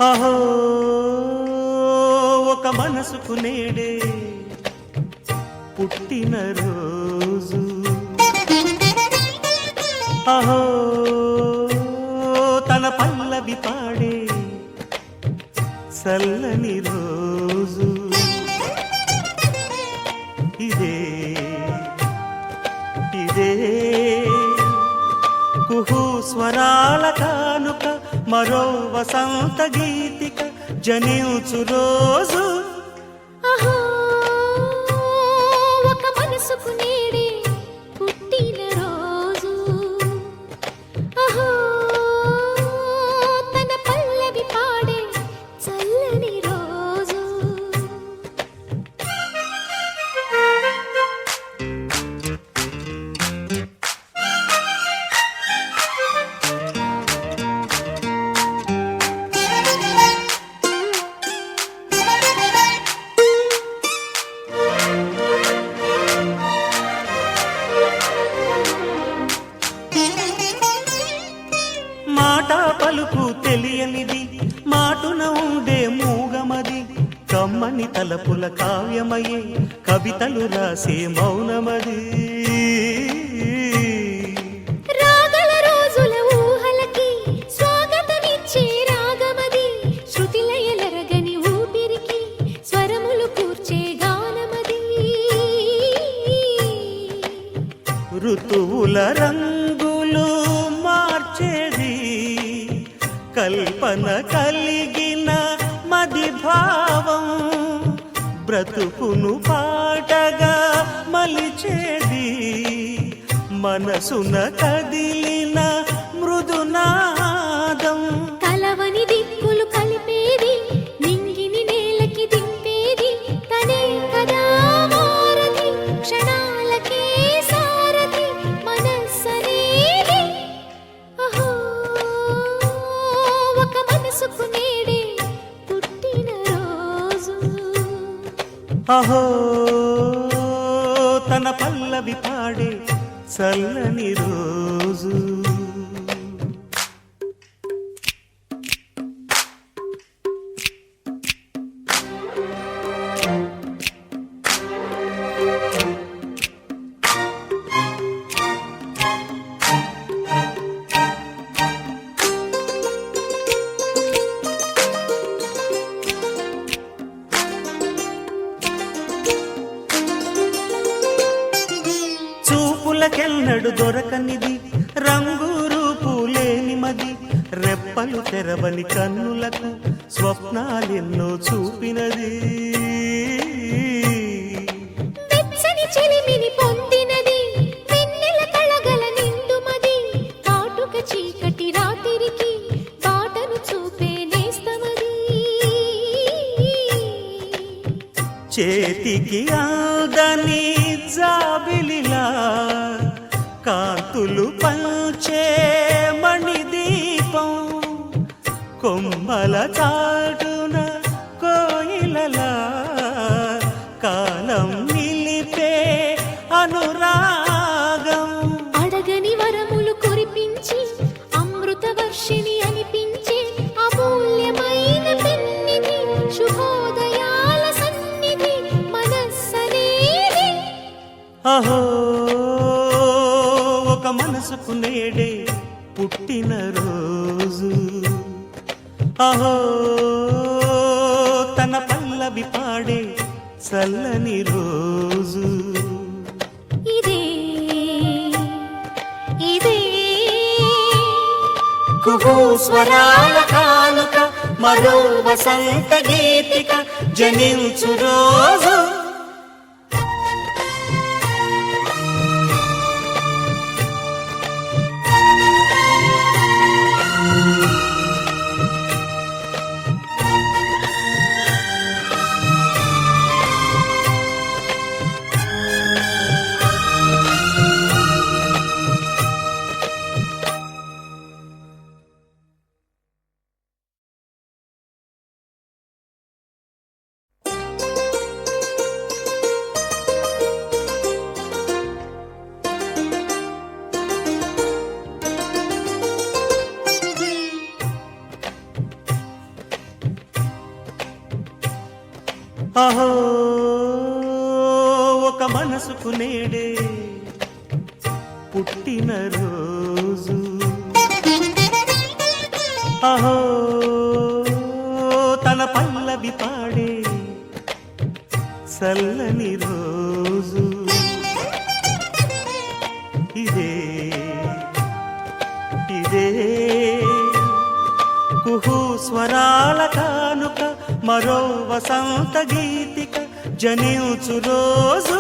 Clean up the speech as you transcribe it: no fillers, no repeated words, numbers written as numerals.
అహో ఒక మనసుకు నేడే పుట్టిన రోజు, అహో తన పల్లవి పాడే చల్లని రోజు. ఇదే ఇదే కుహు స్వరాల కానుక, మరో వసంత గీతిక జనించు రోజు. అహో ఒక మనసుకు నేడే పుట్టిన రోజు, అహో తన పల్లవి పాడే చల్లని రోజు. మాట పలుకు తెలియనిది, మాటున ఉండే మూగమది, కమ్మని తలపుల కావ్యమయే కవితలు రాసే మౌనమది. రాగల రోజుల ఊహలకి స్వాగతమిచ్చే రాగమది, శృతిలయలరగని ఊపిరికి స్వరములు కూర్చే గానమది. ఋతువుల రంగులు మార్చేది, కల్పన కలిగిన మది భావం, బ్రతుకును పాటగా మలిచేది, మనసున కదిలిన మృదునాదం. కలవని దిక్కులు కలిపేది, నింగిని నేలకి దింపేది, తనే కదా వారధి, క్షణాలకే సారథి మనస్సనేది. అహో ఒక మనసుకు నేడే పుట్టిన రోజు, అహో తన పల్లవి పాడే చల్లని రోజు. చూపులకెన్నడు దొరకనిది, రంగు రూపు లేని మది, రెప్పలు తెరవని కన్నులకు స్వప్నాలెన్నో చూపినది. వెచ్చని చెలిమిని పొందినది, వెన్నెల కళగల నిండుమది, కాటుక చీకటి రాత్రికి బాటను చూపే నేస్తమది. చేతికి ఆదని జాబిలిలా కాంతులు పంచే మణిదీపం, కొమ్మల చాటున కోయిలలా కాలం నిలిపే అనురాగం. అడగని వరములు కురిపించి అమృత వర్షిణి అనిపించే అమూల్యమైన పెన్నిధి, శుభోదయాల సన్నిధి మనస్సనేది. అహో ఒక మనసుకు నేడే పుట్టిన రోజు, అహో తన పల్లవి పాడే చల్లని రోజు. ఇదే ఇదే కుహు స్వరాల కానుక, మరో వసంత గీతిక జనించు రోజు. అహో ఒక మనసుకు నేడే పుట్టిన రోజు, అహో తన పల్లవి పాడే చల్లని రోజు, ఇదే ఇదే కుహు స్వరాల కానుక, మరో వసంత గీతిక జనించు రోజు.